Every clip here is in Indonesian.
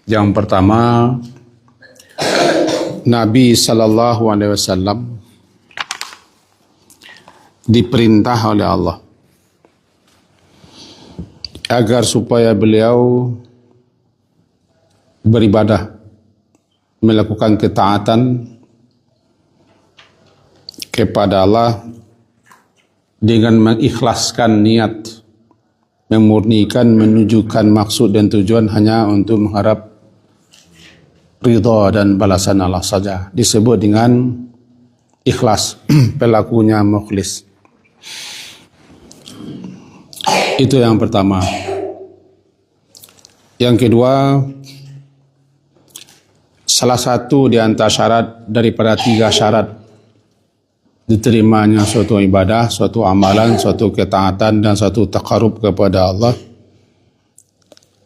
Yang pertama, Nabi Sallallahu Alaihi Wasallam diperintah oleh Allah agar supaya beliau beribadah, melakukan ketaatan kepada Allah dengan mengikhlaskan niat, memurnikan, menunjukkan maksud dan tujuan hanya untuk mengharap ridha dan balasan Allah saja. Disebut dengan ikhlas, pelakunya mukhlis. Itu yang pertama. Yang kedua, salah satu di antara syarat daripada 3 syarat diterimanya suatu ibadah, suatu amalan, suatu ketaatan dan suatu taqarrub kepada Allah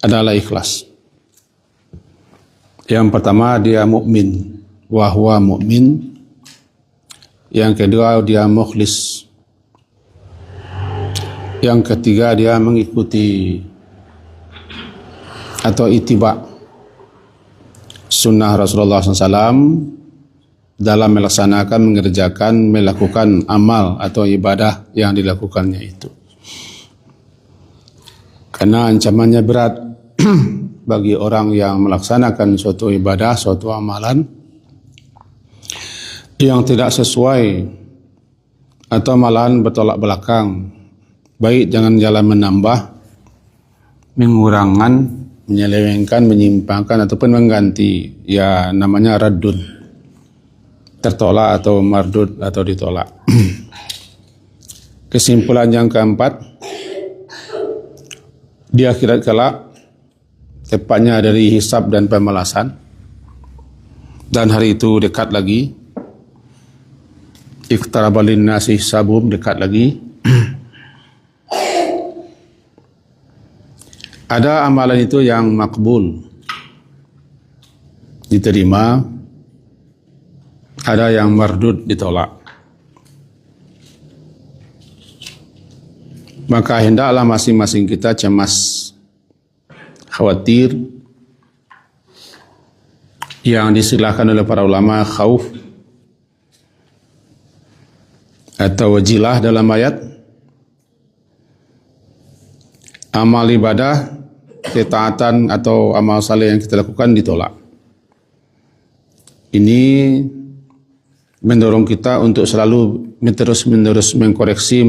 adalah ikhlas. Yang pertama, dia mukmin, wa huwa mukmin. Yang kedua, dia mukhlis. Yang ketiga, dia mengikuti atau ittiba sunnah Rasulullah SAW dalam melaksanakan, mengerjakan, melakukan amal atau ibadah yang dilakukannya itu. Karena ancamannya berat bagi orang yang melaksanakan suatu ibadah, suatu amalan yang tidak sesuai atau malahan bertolak belakang, baik jangan jalan menambah, mengurangkan, menyelewengkan, menyimpangkan ataupun mengganti, ya namanya raddun, tertolak atau mardud atau ditolak. Kesimpulan yang keempat, di akhirat kelak, tepatnya dari hisab dan pembalasan, dan hari itu dekat lagi, iqtaraba linnasi hisabum, dekat lagi. Ada amalan itu yang makbul, diterima, ada yang mardud, ditolak. Maka hendaklah masing-masing kita cemas, khawatir, yang disilahkan oleh para ulama khauf atau wajilah dalam ayat, amal ibadah, ketaatan atau amal saleh yang kita lakukan ditolak. Ini mendorong kita untuk selalu menerus-menerus mengkoreksi,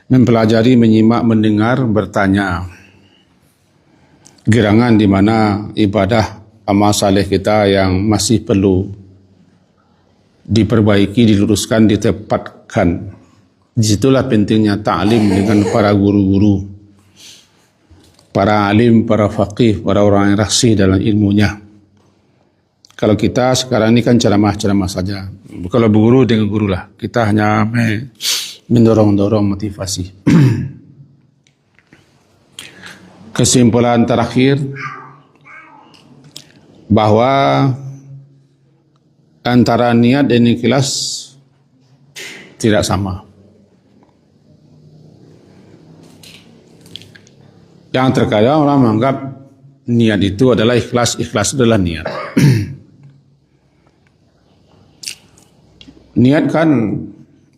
mempelajari, menyimak, mendengar, bertanya. Gerangan di mana ibadah, amal saleh kita yang masih perlu diperbaiki, diluruskan, ditepatkan. Disitulah pentingnya ta'lim dengan para guru-guru, para alim, para faqih, para orang yang rasih dalam ilmunya. Kalau kita sekarang ini kan ceramah-ceramah saja. Kalau berguru dengan guru lah. Kita hanya mendorong-dorong motivasi. Kesimpulan terakhir, bahwa antara niat dan ikhlas tidak sama. Yang terkadang orang menganggap niat itu adalah ikhlas, ikhlas adalah niat. Niat kan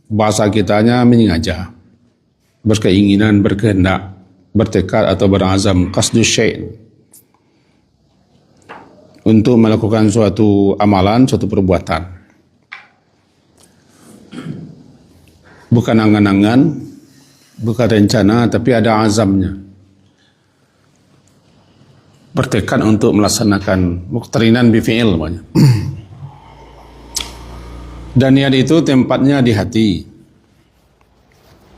bahasa kitanya menyengaja, berkeinginan, berkehendak, bertekad atau berazam, qasdu syai' untuk melakukan suatu amalan, suatu perbuatan. Bukan angan-angan, bukan rencana, tapi ada azamnya. Bertekad untuk melaksanakan, muqtarinan bi fi'il namanya. Dan niat itu tempatnya di hati.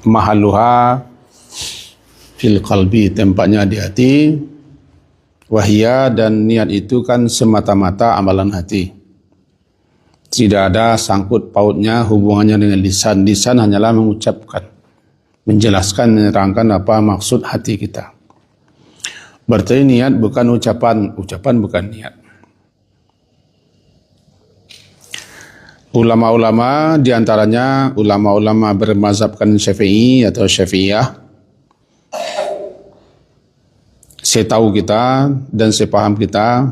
Mahalluha fil qalbi, tempatnya di hati. Wahya, dan niat itu kan semata-mata amalan hati. Tidak ada sangkut pautnya, hubungannya dengan lisan. Lisan hanyalah mengucapkan, menjelaskan, menerangkan apa maksud hati kita. Berarti niat bukan ucapan, ucapan bukan niat. Ulama-ulama, diantaranya ulama-ulama bermazhabkan Syafi'i atau Syafi'iyah, setahu kita dan sepaham kita.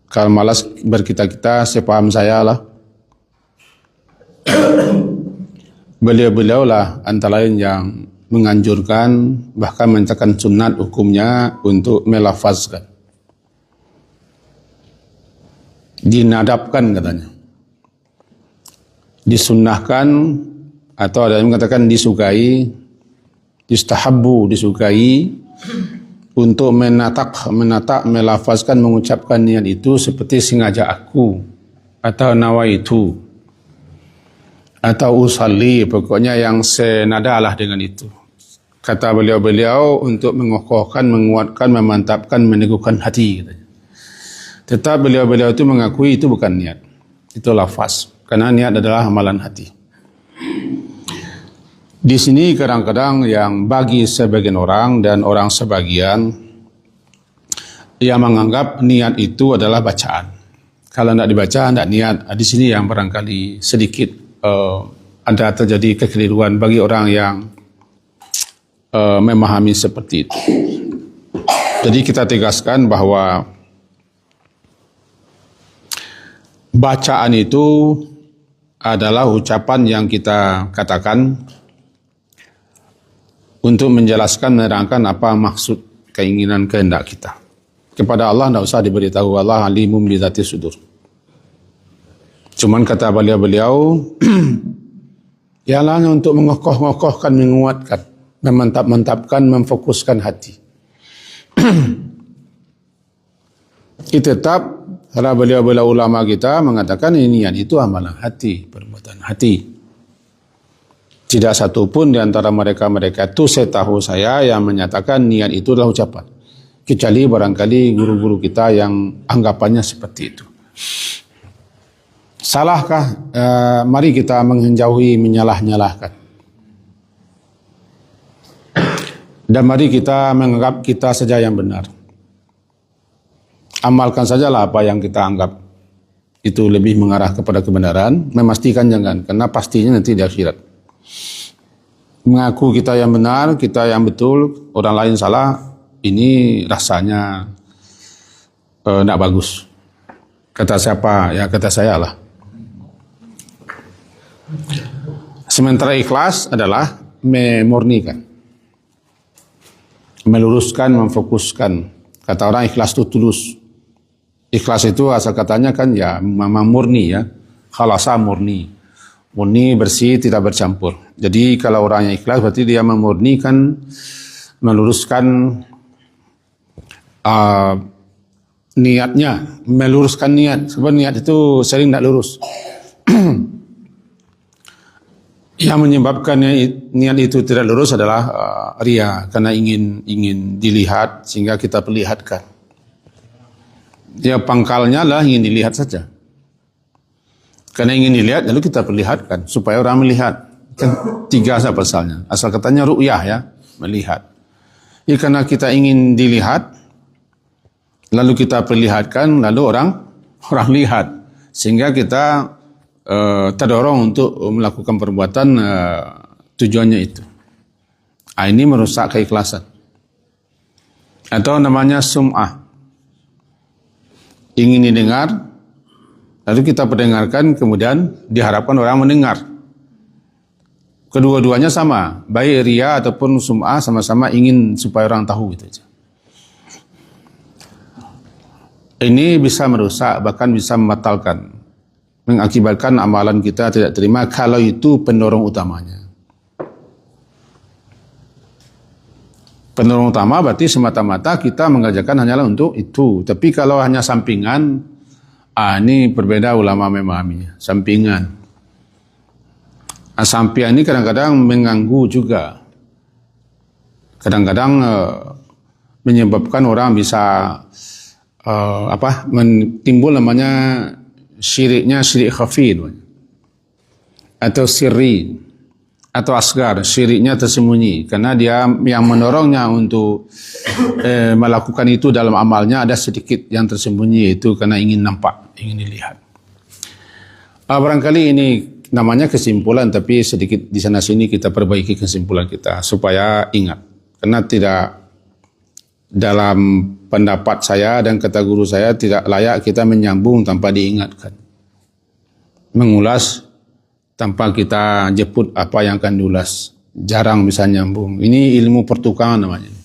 Kalau malas berkita-kita, sepaham saya lah. Beliau-beliau lah antara lain yang menganjurkan, bahkan menciptakan sunat hukumnya untuk melafazkan. Dinadapkan katanya. Disunnahkan, atau ada yang mengatakan disukai, yustahabbu, disukai, untuk menatap, melafazkan, mengucapkan niat itu seperti sengaja aku, atau nawaitu, atau usalli, pokoknya yang senada lah dengan itu. Kata beliau-beliau untuk mengokohkan, menguatkan, memantapkan, meneguhkan hati. Tetap beliau-beliau itu mengakui itu bukan niat, itu lafaz, karena niat adalah amalan hati. Di sini kadang-kadang yang bagi sebagian orang dan orang sebagian yang menganggap niat itu adalah bacaan. Kalau tidak dibaca, tidak niat. Di sini yang barangkali sedikit ada terjadi kekeliruan bagi orang yang memahami seperti itu. Jadi kita tegaskan bahwa bacaan itu adalah ucapan yang kita katakan untuk menjelaskan, menerangkan apa maksud, keinginan, kehendak kita. Kepada Allah tidak usah diberitahu, Allah alimum bidzati sudur. Cuman kata beliau-beliau, ialah untuk mengokoh-ngokohkan, menguatkan, memantap-mantapkan, memfokuskan hati. Kita tetap, karena beliau-beliau ulama kita mengatakan ini niat itu amalan hati, perbuatan hati. Tidak satu pun di antara mereka itu setahu saya yang menyatakan niat itu adalah ucapan. Kecuali barangkali guru-guru kita yang anggapannya seperti itu. Salahkah? Mari kita menjauhi menyalah-nyalahkan. Dan mari kita menganggap kita saja yang benar. Amalkan sajalah apa yang kita anggap itu lebih mengarah kepada kebenaran. Memastikan jangan, karena pastinya nanti di akhirat. Mengaku kita yang benar, kita yang betul, orang lain salah, ini rasanya tidak bagus. Kata siapa? Ya kata saya lah. Sementara ikhlas adalah memurnikan, meluruskan, memfokuskan. Kata orang ikhlas itu tulus. Ikhlas itu asal katanya kan ya memang murni ya, khalasa murni. Murni, bersih, tidak bercampur. Jadi kalau orangnya ikhlas berarti dia memurnikan, meluruskan niatnya, meluruskan niat. Sebab niat itu sering tidak lurus. Yang menyebabkan niat itu tidak lurus adalah ria, karena ingin dilihat sehingga kita perlihatkan. Ya pangkalnya lah ingin dilihat saja. Karena ingin dilihat, lalu kita perlihatkan supaya orang melihat. Kan tiga saja pasalnya. Asal katanya ru'yah ya, melihat. Ya karena kita ingin dilihat, lalu kita perlihatkan, lalu orang lihat, sehingga kita terdorong untuk melakukan perbuatan tujuannya itu. Ini merusak keikhlasan. Atau namanya sum'ah. Ingin didengar, lalu kita perdengarkan, kemudian diharapkan orang mendengar. Kedua-duanya sama, baik ria ataupun sum'ah, sama-sama ingin supaya orang tahu gitu aja. Ini bisa merusak, bahkan bisa membatalkan, mengakibatkan amalan kita tidak terima kalau itu pendorong utamanya. Pendorong utama berarti semata-mata kita mengerjakan hanyalah untuk itu. Tapi kalau hanya sampingan, ini berbeda ulama memahaminya. Sampingan. Sampingan ini kadang-kadang mengganggu juga. Kadang-kadang menyebabkan orang bisa timbul namanya syiriknya syirik khafi atau sirri atau asgar, syiriknya tersembunyi, karena dia yang mendorongnya untuk melakukan itu dalam amalnya ada sedikit yang tersembunyi, yaitu karena ingin nampak, ingin dilihat. Barangkali ini namanya kesimpulan, tapi sedikit di sana sini kita perbaiki kesimpulan kita supaya ingat, karena tidak dalam pendapat saya dan kata guru saya tidak layak kita menyambung tanpa diingatkan. Mengulas tanpa kita jemput apa yang akan diulas. Jarang bisa nyambung. Ini ilmu pertukangan namanya.